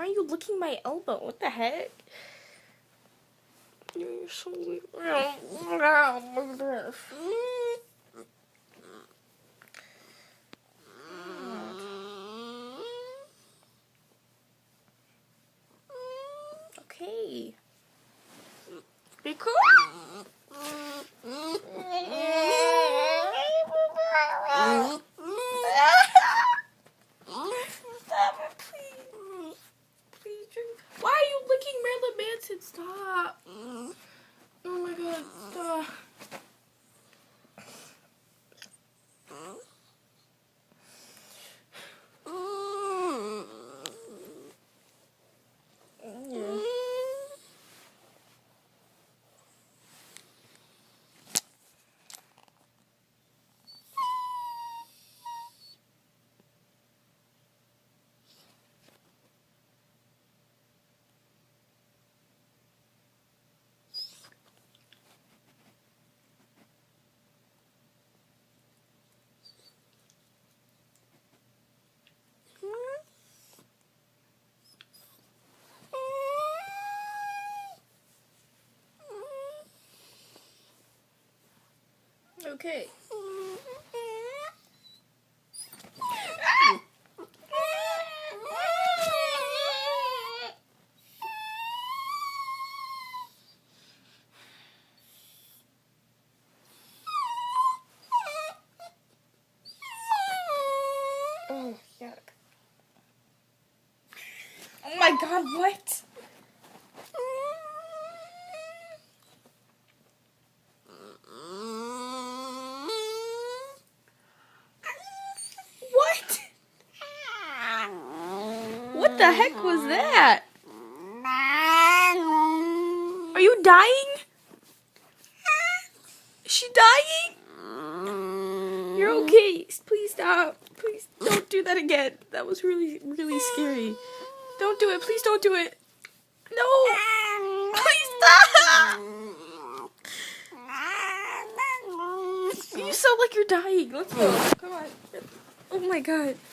are you licking my elbow? What the heck? You're so weird. Look at this. Okay. Be cool. Stop it, please. Please drink. Why are you licking Marilyn Manson? Stop. Oh my god, stop. Okay. Oh, yuck. Oh my god, what? What? What the heck was that? Are you dying? Is she dying? You're okay. Please stop. Please don't do that again. That was really, really scary. Don't do it. Please don't do it. No. Please stop. You sound like you're dying. Let's go. Come on. Oh my god.